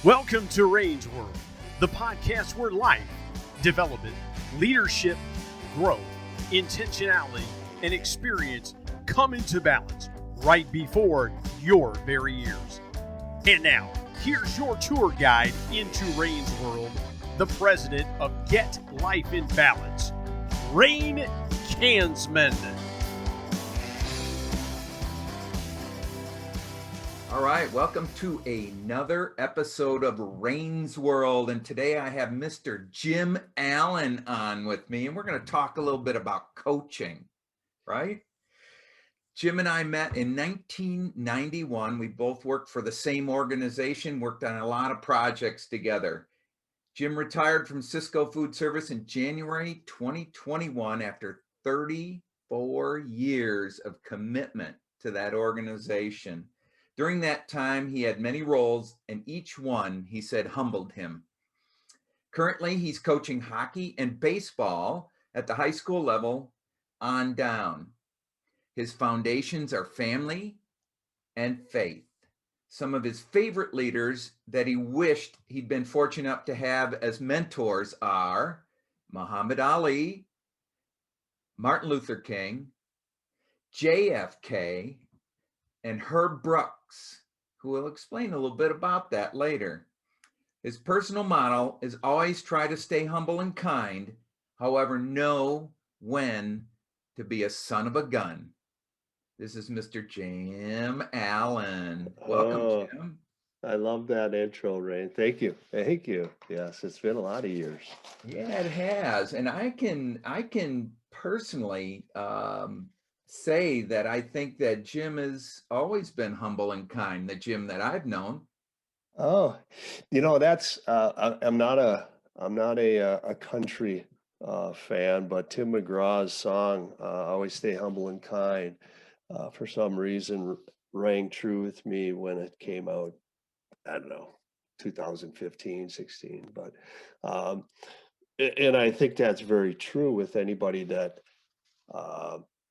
Welcome to Range World, the podcast where life, development, leadership, growth, intentionality, and experience come into balance right before your very ears. And now, here's your tour guide into Range World, the president of Get Life in Balance, Rain Kansman. All right, welcome to another episode of Rain's World, and today I have Mr. Jim Allen on with me, and we're going to talk a little bit about coaching, right? Jim and I met in 1991. We both worked for the same organization, worked on a lot of projects together. Jim retired from Cisco Food Service in January 2021 after 34 years of commitment to that organization. During that time, he had many roles, and each one, he said, humbled him. Currently, he's coaching hockey and baseball at the high school level on down. His foundations are family and faith. Some of his favorite leaders that he wished he'd been fortunate enough to have as mentors are Muhammad Ali, Martin Luther King, JFK, and Herb Brooks, who will explain a little bit about that later. His personal motto is always try to stay humble and kind, however, know when to be a son of a gun. This is Mr. Jim Allen. Welcome, Jim. I love that intro, Rain. Thank you. Thank you. Yes, it's been a lot of years. Yeah, it has. And I can personally say that I think that Jim has always been humble and kind, the Jim that I've known. Oh, that's I'm not a country fan, but Tim McGraw's song "Always Stay Humble and Kind" for some reason rang true with me when it came out. I don't know, 2015, 16, but and I think that's very true with anybody that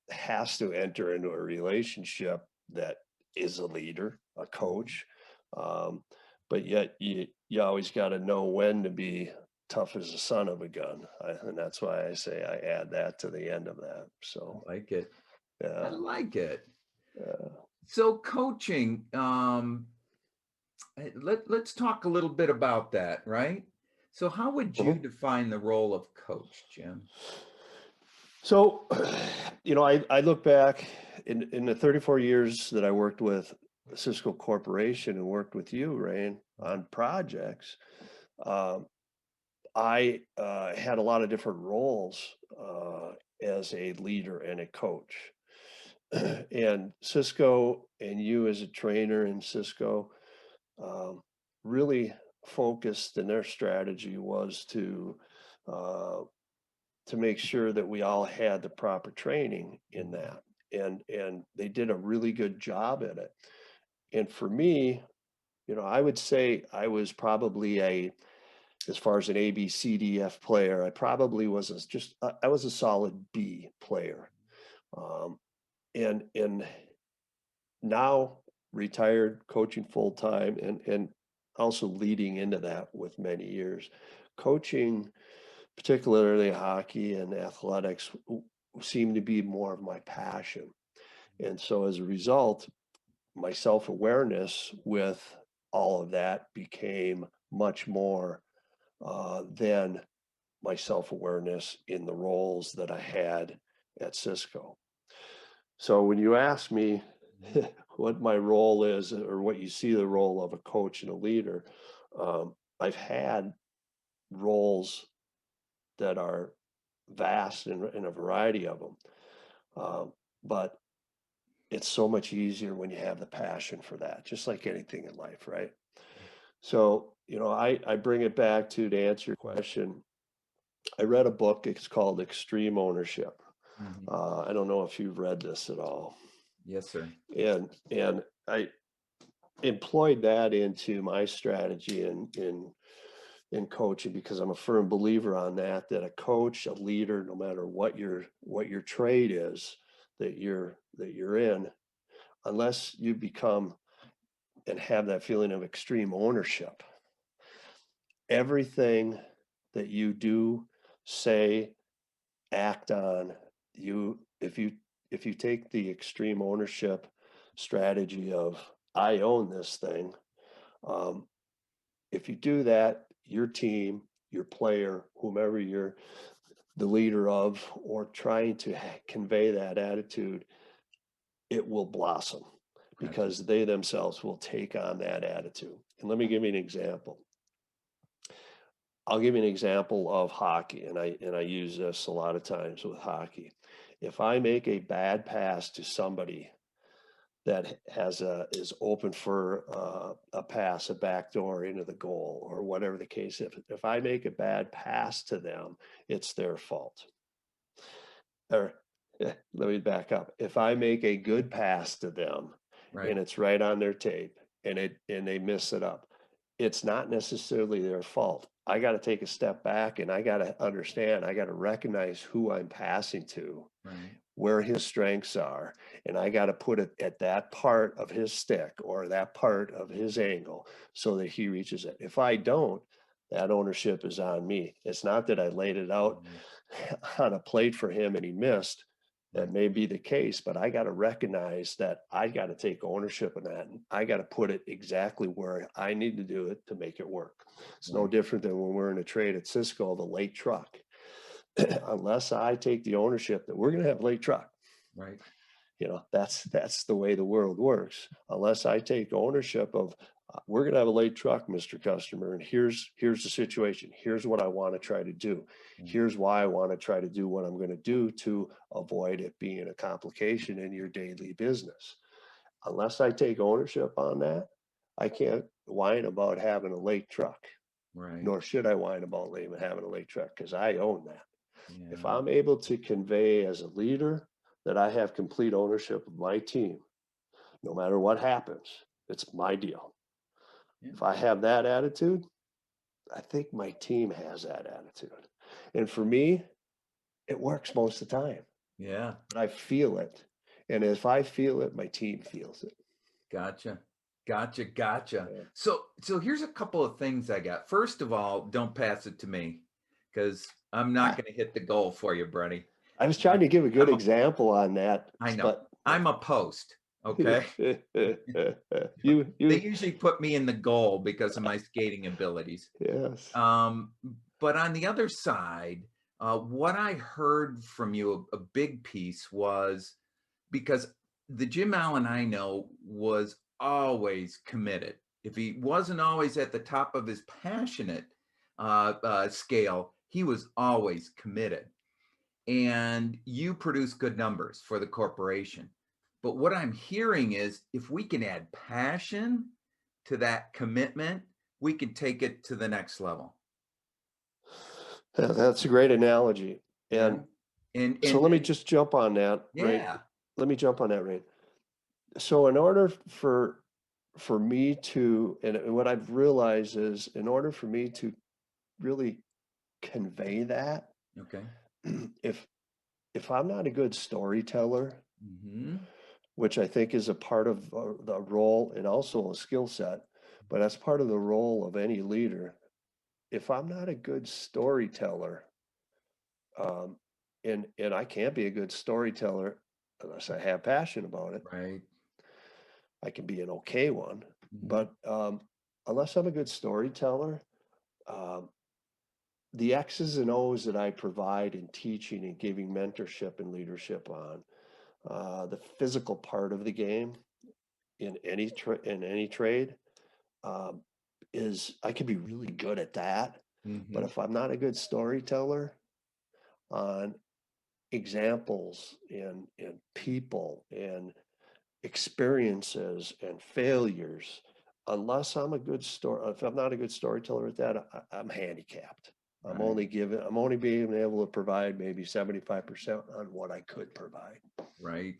has to enter into a relationship that is a leader, a coach. But yet you always got to know when to be tough as a son of a gun. And that's why I say I add that to the end of that. So I like it. yeah. I like it. Yeah. So coaching, let's talk a little bit about that, right? So how would you define the role of coach, Jim? So, I look back in the 34 years that I worked with Cisco Corporation and worked with you, Rain, on projects. I had a lot of different roles as a leader and a coach. And Cisco and you as a trainer in Cisco really focused, and their strategy was to make sure that we all had the proper training in that. And they did a really good job at it. And for me, I would say I was probably as far as an ABCDF player, I probably was I was a solid B player. And now retired, coaching full time, and also leading into that with many years. Coaching, particularly hockey and athletics, seemed to be more of my passion. And so as a result, my self-awareness with all of that became much more than my self-awareness in the roles that I had at Cisco. So when you ask me what my role is, or what you see the role of a coach and a leader, I've had roles that are vast in a variety of them. But it's so much easier when you have the passion for that, just like anything in life, right? So, I bring it back to answer your question. I read a book, it's called Extreme Ownership. I don't know if you've read this at all. Yes, sir. And I employed that into my strategy in coaching, because I'm a firm believer on that a coach, a leader, no matter what your trade is that you're in, unless you become and have that feeling of extreme ownership, everything that you do, say, act on, if you take the extreme ownership strategy of I own this thing, um, if you do that, your team, your player, whomever you're the leader of, or trying to convey that attitude, it will blossom Gotcha. because they themselves will take on that attitude. And let me give you an example. I'll give you an example of hockey, and I use this a lot of times with hockey. If I make a bad pass to somebody that is open for a pass, a backdoor into the goal, or whatever the case, if I make a bad pass to them, it's their fault. Or let me back up. If I make a good pass to them Right. and it's right on their tape and they miss it up, it's not necessarily their fault. I got to take a step back and I got to understand, I got to recognize who I'm passing to, Right. where his strengths are, and I got to put it at that part of his stick or that part of his angle so that he reaches it. If I don't, that ownership is on me. It's not that I laid it out Right. on a plate for him and he missed. That Right. may be the case, but I got to recognize that I got to take ownership of that. And I got to put it exactly where I need to do it to make it work. It's no Right. different than when we're in a trade at Cisco, the late truck. Unless I take the ownership that we're going to have a late truck, Right. that's the way the world works. Unless I take ownership of we're going to have a late truck, Mr. Customer, and here's the situation. Here's what I want to try to do. Right. Here's why I want to try to do what I'm going to do to avoid it being a complication in your daily business. Unless I take ownership on that, I can't whine about having a late truck, Right. nor should I whine about having a late truck because I own that. If Yeah. I'm able to convey as a leader that I have complete ownership of my team, no matter what happens, it's my deal. Yeah. If I have that attitude, I think my team has that attitude. And for me, it works most of the time, Yeah. but I feel it. And if I feel it, my team feels it. Gotcha. Gotcha. Yeah. So here's a couple of things I got. First of all, don't pass it to me because I'm not going to hit the goal for you, Brady. I was trying to give a good I'm a, example on that, I know. but I'm a post. Okay. you They usually put me in the goal because of my skating abilities. yes. But on the other side, what I heard from you, a big piece was because the Jim Allen I know was always committed. If he wasn't always at the top of his passionate scale, he was always committed. And you produce good numbers for the corporation. But what I'm hearing is if we can add passion to that commitment, we can take it to the next level. That's a great analogy. Yeah. And And so and, let me and just jump on that, right? yeah. Let me jump on that, right? So in order for me to, and what I've realized is in order for me to really convey that, Okay. if I'm not a good storyteller, Mm-hmm. which I think is a part of the role and also a skill set, but that's part of the role of any leader. If I'm not a good storyteller, um, and I can't be a good storyteller unless I have passion about it. Right. I can be an okay one, Mm-hmm. but unless I'm a good storyteller, um, the X's and O's that I provide in teaching and giving mentorship and leadership on the physical part of the game in any trade um, is I can be really good at that. But Mm-hmm. if I'm not a good storyteller on examples and people and experiences and failures, unless I'm a good story, if I'm not a good storyteller at that, I'm handicapped. Right. I'm only being able to provide maybe 75% on what I could provide. Right.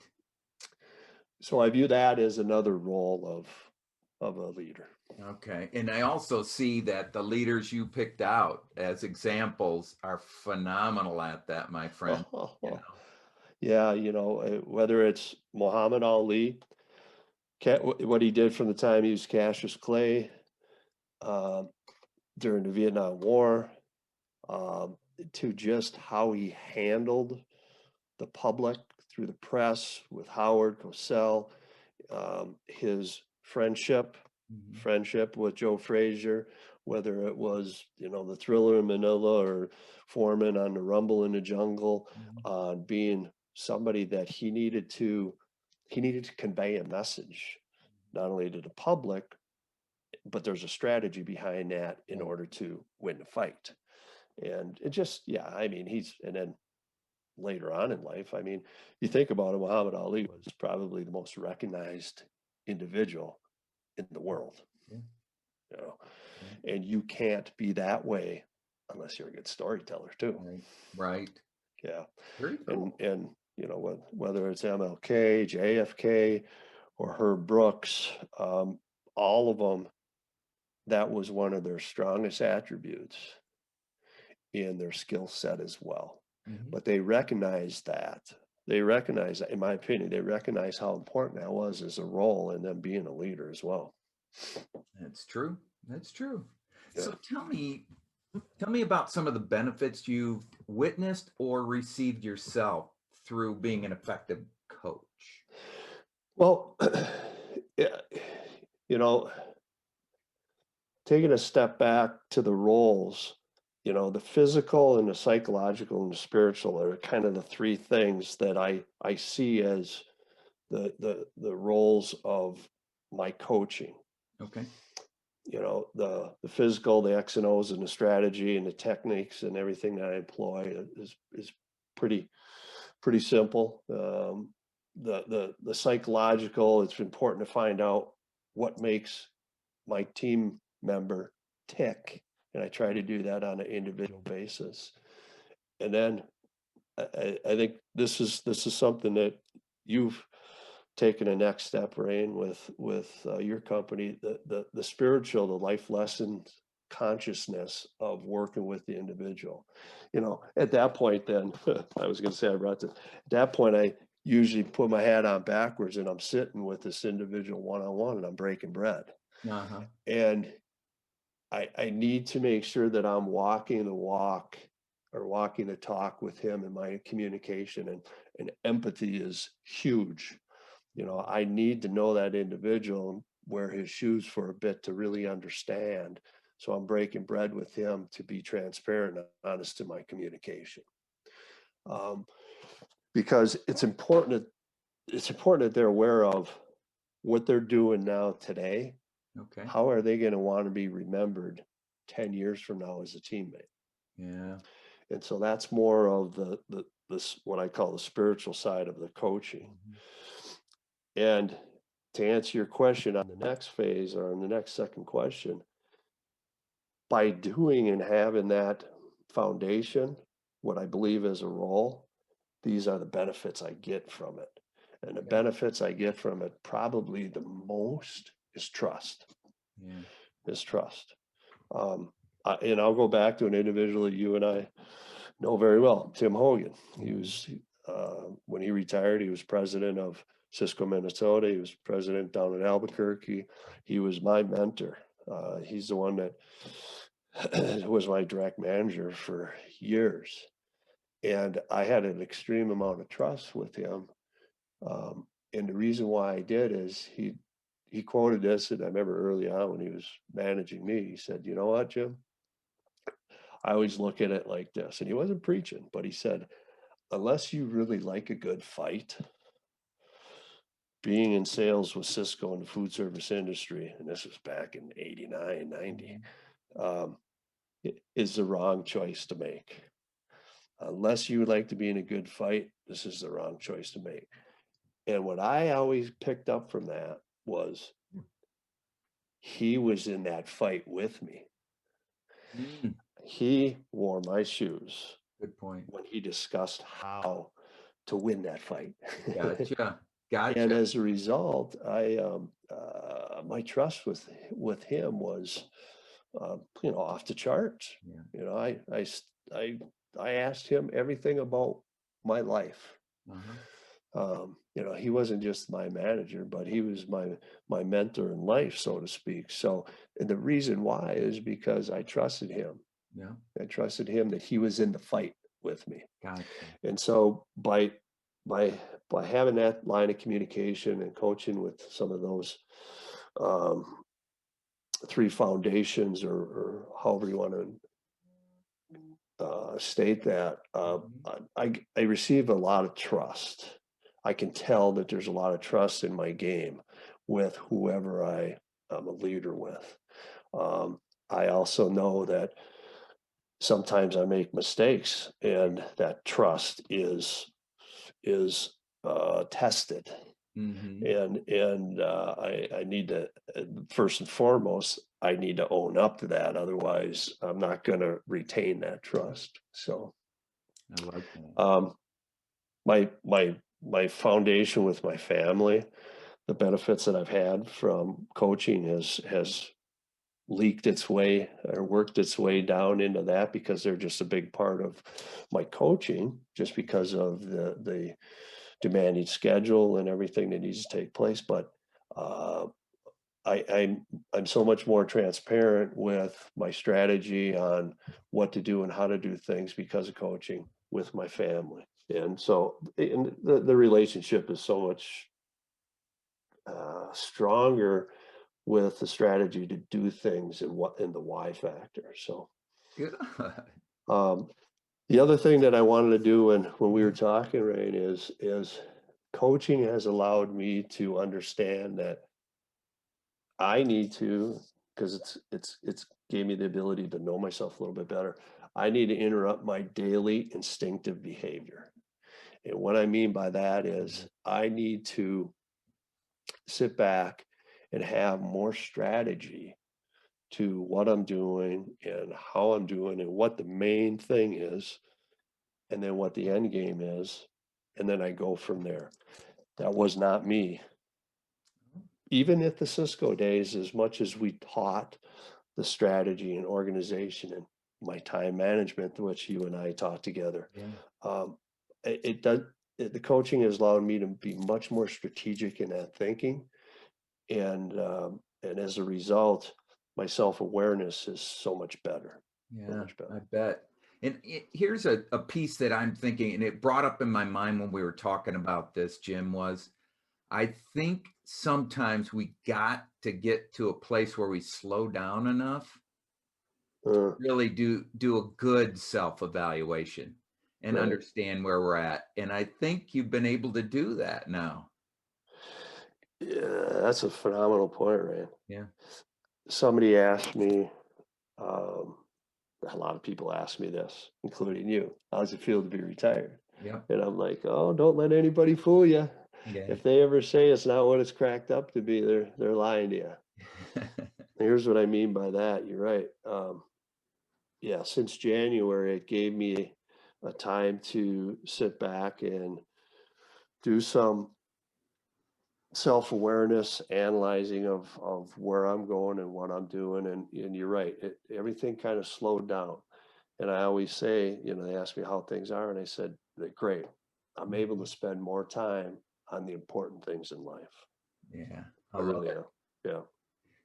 So I view that as another role of a leader. Okay. And I also see that the leaders you picked out as examples are phenomenal at that, my friend. You know. Yeah, whether it's Muhammad Ali, what he did from the time he was Cassius Clay, um, during the Vietnam War, to just how he handled the public through the press with Howard Cosell, his Mhm. friendship with Joe Frazier, whether it was, the Thriller in Manila or Foreman on the Rumble in the Jungle, Mhm. being somebody that he needed to convey a message, not only to the public, but there's a strategy behind that in Right. order to win the fight. And it just, yeah, I mean, and then later on in life, I mean, you think about it, Muhammad Ali was probably the most recognized individual in the world, Yeah. you know, Yeah. and you can't be that way unless you're a good storyteller too. Right. Right. Yeah. Very And, cool. whether it's MLK, JFK, or Herb Brooks, all of them, that was one of their strongest attributes in their skill set as well. Mhm. But they recognize that. They recognize that, in my opinion, they recognize how important that was as a role in them being a leader as well. That's true. That's true. So Yeah. tell me about some of the benefits you've witnessed or received yourself through being an effective coach. Well, yeah, you know, taking a step back to the roles, the physical and the psychological and the spiritual are kind of the three things that I see as the roles of my coaching. Okay. The physical, the X and O's and the strategy and the techniques and everything that I employ is pretty simple. The psychological, it's important to find out what makes my team member tick, and I try to do that on an individual basis. And then I think this is something that you've taken a next step, Rain, with your company, the spiritual, the life lessons consciousness of working with the individual. At that point, then I was going to say I brought this. At that point, I usually put my hat on backwards and I'm sitting with this individual one on one and I'm breaking bread. Uh-huh. And I need to make sure that I'm walking the walk or walking the talk with him in my communication, and empathy is huge. I need to know that individual and wear his shoes for a bit to really understand. So I'm breaking bread with him to be transparent and honest in my communication. Um, because it's important that they're aware of what they're doing now today. Okay. How are they going to want to be remembered 10 years from now as a teammate? Yeah. And so that's more of this what I call the spiritual side of the coaching. Mhm. And to answer your question on the next phase or on the next second question, by doing and having that foundation, what I believe is a role, these are the benefits I get from it. And the Okay. benefits I get from it, probably the most, is trust. Yeah. Is trust. And I'll go back to an individual that you and I know very well, Tim Hogan. He Mhm. was, when he retired, he was president of Cisco, Minnesota. He was president down in Albuquerque. He was my mentor. He's the one that was my direct manager for years. And I had an extreme amount of trust with him. And the reason why I did is he quoted this, and I remember early on when he was managing me, he said, "You know what, Jim? I always look at it like this." And he wasn't preaching, but he said, "Unless you really like a good fight, being in sales with Cisco in the food service industry," and this was back in 89, 90, Mhm. um, is the wrong choice to make. Unless you would like to be in a good fight, this is the wrong choice to make. And what I always picked up from that was he was in that fight with me. Mm. He wore my shoes Good point. when he discussed how to win that fight. Gotcha. And Gotcha. as a result, my trust with him was, off the charts. Yeah. You know, I asked him everything about my life. Uh-huh. He wasn't just my manager, but he was my mentor in life, so to speak. So, and the reason why is because I trusted him. Yeah. I trusted him that he was in the fight with me. Gotcha. And so by by having that line of communication and coaching with some of those um, three foundations, or however you want to state that, Mhm. I receive a lot of trust. I can tell that there's a lot of trust in my game with whoever I am a leader with. Um, I also know that sometimes I make mistakes, and that trust is tested. Mhm. And I need to, first and foremost, I need to own up to that. Otherwise, I'm not going to retain that trust. So, I like that. um, my foundation with my family, the benefits that I've had from coaching has leaked its way or worked its way down into that, because they're just a big part of my coaching, just because of the demanding schedule and everything that needs to take place. But uh, I'm so much more transparent with my strategy on what to do and how to do things because of coaching with my family. And so, and the relationship is so much stronger with the strategy to do things, and what in the why factor. So, Good. um, the other thing that I wanted to do, and when we were talking, Rain, is coaching has allowed me to understand that I need to, because it's gave me the ability to know myself a little bit better. I need to interrupt my daily instinctive behavior. And what I mean by that is I need to sit back and have more strategy to what I'm doing and how I'm doing and what the main thing is, and then what the end game is. And then I go from there. That was not me. Even at the Cisco days, as much as we taught the strategy and organization and my time management, which you and I taught together, Yeah. um, it does. The coaching has allowed me to be much more strategic in that thinking, and as a result, my self awareness is so much better, so Yeah, much I better. bet. And here's a piece that I'm thinking, and it brought up in my mind when we were talking about this, Jim, was I think sometimes we got to get to a place where we slow down enough to Uh, really do a good self-evaluation and right. understand where we're at. And I think you've been able to do that now. Yeah, that's a phenomenal point, Rand. Yeah. Somebody asked me, um, a lot of people ask me this, including you. How does it feel to be retired? Yep. And I'm like, oh, don't let anybody fool you. Yeah. If they ever say it's not what it's cracked up to be, they're lying to you. Here's what I mean by that. You're right. Yeah, since January, it gave me a time to sit back and do some self-awareness, analyzing of where I'm going and what I'm doing. And you're right, everything kind of slowed down. And I always say, they ask me how things are, and I said, "They're great. I'm able to spend more time on the important things in life. Yeah. I I love really it. am." Yeah.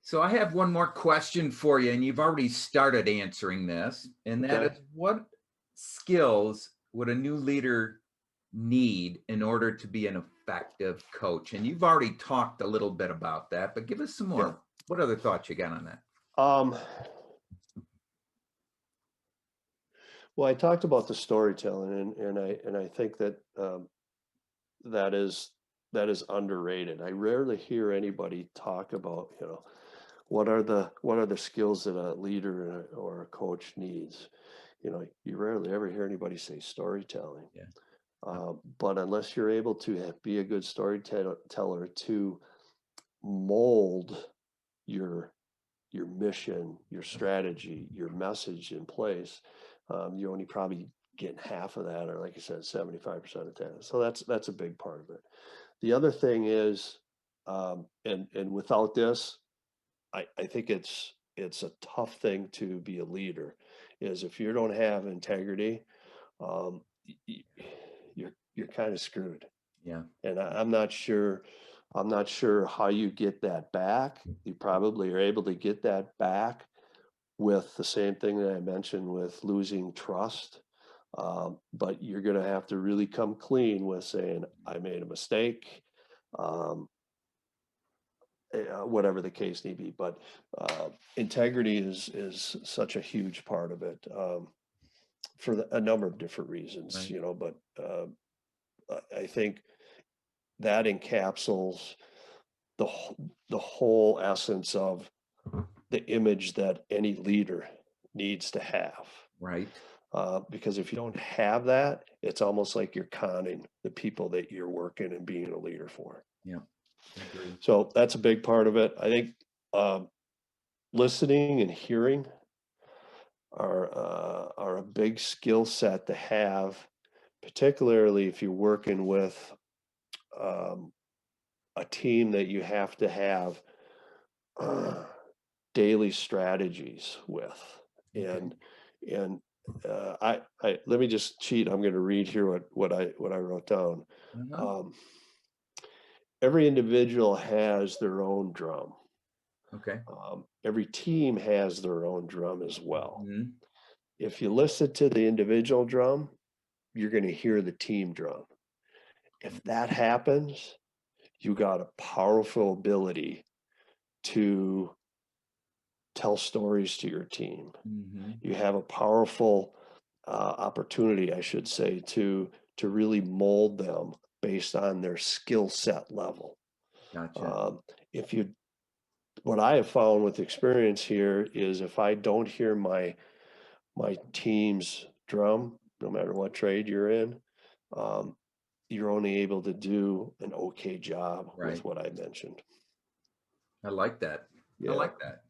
So I have one more question for you, and you've already started answering this, and that Okay. is, what skills would a new leader need in order to be an effective coach? And you've already talked a little bit about that, but give us some Yeah. more. What other thoughts you got on that? Um, well, I talked about the storytelling, and I think that that is that is underrated. I rarely hear anybody talk about, what are the skills that a leader or a coach needs. You rarely ever hear anybody say storytelling. Yeah. But unless you're able to be a good storyteller to mold your your mission, your strategy, your message in place, you only probably getting half of that, or like I said, 75% of that. So that's a big part of it. The other thing is, and without this, I think it's a tough thing to be a leader. Is if you don't have integrity, um, y- y- you're kind of screwed. Yeah. And I'm not sure how you get that back. You probably are able to get that back with the same thing that I mentioned with losing trust. But you're going to have to really come clean with saying, I made a mistake, whatever the case may be. But integrity is such a huge part of it, for a number of different reasons, Right. you know, but I think that encapsulates the whole essence of the image that any leader needs to have. Right. Because if you don't have that, it's almost like you're conning the people that you're working and being a leader for. Yeah. I agree. So that's a big part of it. I think listening and hearing are a big skill set to have, particularly if you're working with a team that you have to have daily strategies with. Okay. And I let me just cheat. I'm going to read here what I wrote down. Uh-huh. Every individual has their own drum. Okay. Every team has their own drum as well. Mhm. If you listen to the individual drum, you're going to hear the team drum. If that happens, you got a powerful ability to tell stories to your team. Mhm. You have a powerful opportunity, I should say, to really mold them based on their skill set level. Gotcha. If you, what I have found with experience here is if I don't hear my team's drum, no matter what trade you're in, um, you're only able to do an okay job Right. with what I mentioned. I like that. I Yeah. like that.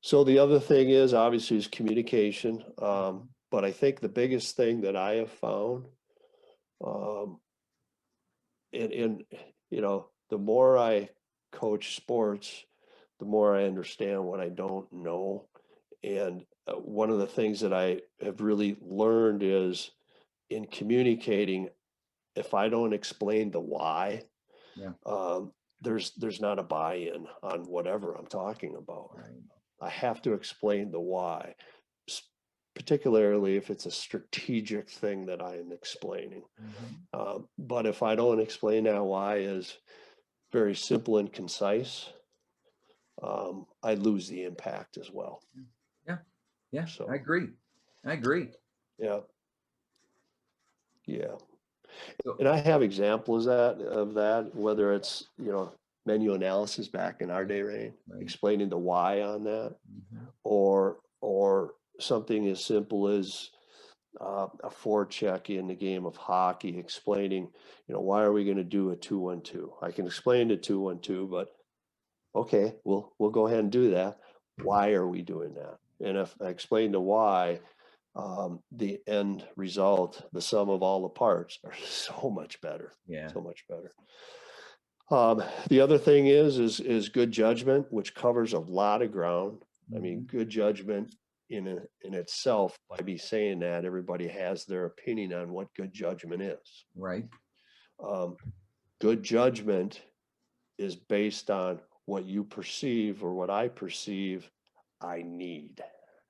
So the other thing is obviously is communication. But I think the biggest thing that I have found, um, and you know, the more I coach sports, the more I understand what I don't know. And one of the things that I have really learned is in communicating, if I don't explain the why, Yeah. there's not a buy-in on whatever I'm talking about. Right. I have to explain the why, particularly if it's a strategic thing that I am explaining. Mhm. But if I don't explain that why is very simple and concise, I lose the impact as well. Yeah. Yeah. I So, agree. I agree. yeah, yeah. So, And I have examples of that, whether it's, you know, menu analysis back in our day, Rain, right. explaining the why on that, Mhm. or something as simple as a forecheck in the game of hockey, explaining, you know, why are we going to do a 2-1-2? I can explain the 2-1-2, but okay, we'll go ahead and do that. Why are we doing that? And if I explain the why, the end result, the sum of all the parts, are so much better. Yeah. So much better. The other thing is good judgment, which covers a lot of ground. I mean, Mhm. good judgment in itself, by me saying that, everybody has their opinion on what good judgment is. Right. Um, Good judgment is based on what you perceive or what I perceive I need.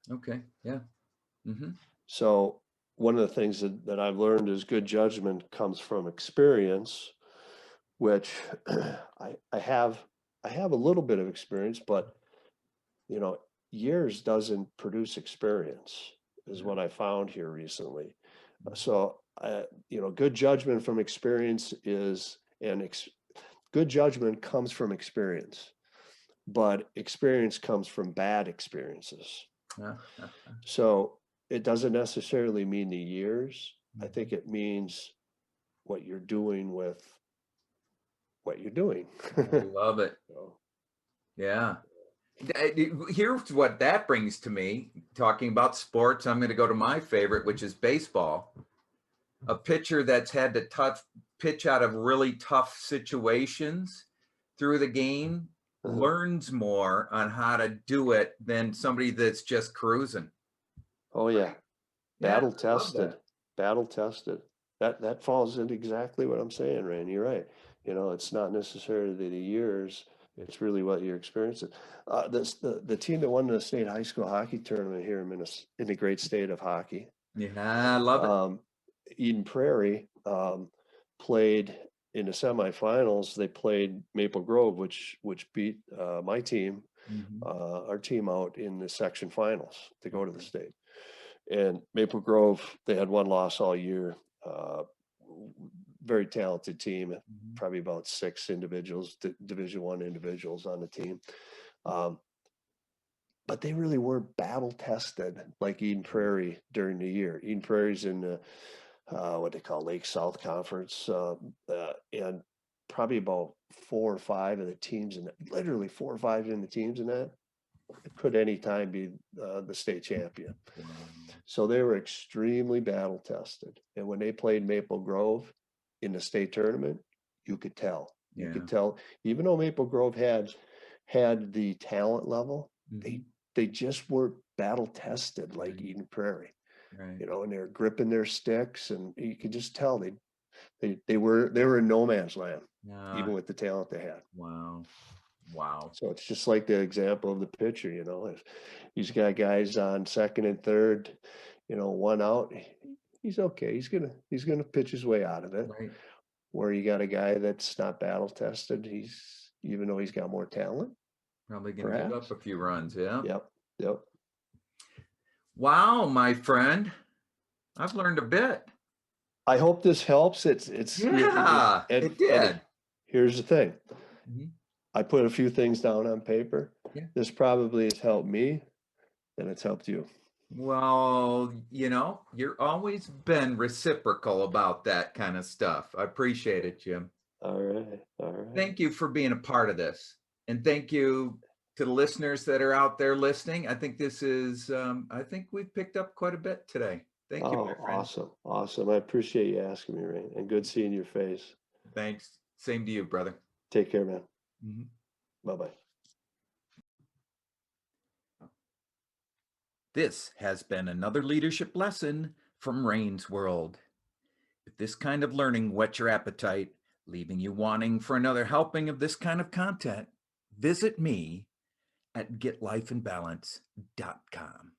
Okay. Yeah. Mhm. So one of the things that I've learned is good judgment comes from experience, which I have a little bit of experience, but you know, years doesn't produce experience, is Yeah. what I found here recently. Mhm. So, you know, good judgment from experience good judgment comes from experience, but experience comes from bad experiences. Uh, uh, So it doesn't necessarily mean the years. I mhm. think it means what you're doing with what you're doing. I love it. So, Yeah. Here's what that brings to me. Talking about sports, I'm going to go to my favorite, which is baseball. A pitcher that's had to pitch out of really tough situations through the game uh-huh. learns more on how to do it than somebody that's just cruising. Oh yeah, Yeah, battle I love tested, that. battle tested. That falls into exactly what I'm saying, Randy. You're right. It's not necessarily the years, it's really what you're experiencing. The team that won the state high school hockey tournament here in the great state of hockey, Yeah, I love it. Eden Prairie, played in the semifinals. They played Maple Grove, which beat my team, Mhm. our team out in the section finals to go to the state. And Maple Grove, they had one loss all year. Very talented team, Mhm. probably about 6 individuals, Division I individuals on the team. But they really weren't battle tested like Eden Prairie during the year. Eden Prairie's in the what they call Lake South Conference, and probably about 4 or 5 of the teams in that, literally 4 or 5 in the teams in that, could anytime be the state champion. Wow. So they were extremely battle tested. And when they played Maple Grove in the state tournament, you could tell. You Yeah. could tell, even though Maple Grove had the talent level, Mhm. they just weren't battle tested like Right. Eden Prairie. Right. And they're gripping their sticks, and you could just tell they were in no man's land, even with the talent they had. Wow. Wow. So it's just like the example of the pitcher, if he's got guys on second and third, one out, he's okay. He's gonna pitch his way out of it. Right. Where you got a guy that's not battle tested, even though he's got more talent, Probably gonna give up perhaps. a few runs. Yeah. Yep. Wow, my friend. I've learned a bit. I hope this helps. Yeah, it did. Here's the thing. Mhm. I put a few things down on paper. Yeah. This probably has helped me, and it's helped you. Well, you're always been reciprocal about that kind of stuff. I appreciate it, Jim. All right. Thank you for being a part of this. And thank you to the listeners that are out there listening. I think I think we've picked up quite a bit today. Thank you, my friend. Awesome. I appreciate you asking me, Ray, and good seeing your face. Thanks. Same to you, brother. Take care, man. Mhm. Bye-bye. This has been another leadership lesson from Rain's World. If this kind of learning whet your appetite, leaving you wanting for another helping of this kind of content, visit me at getlifeandbalance.com.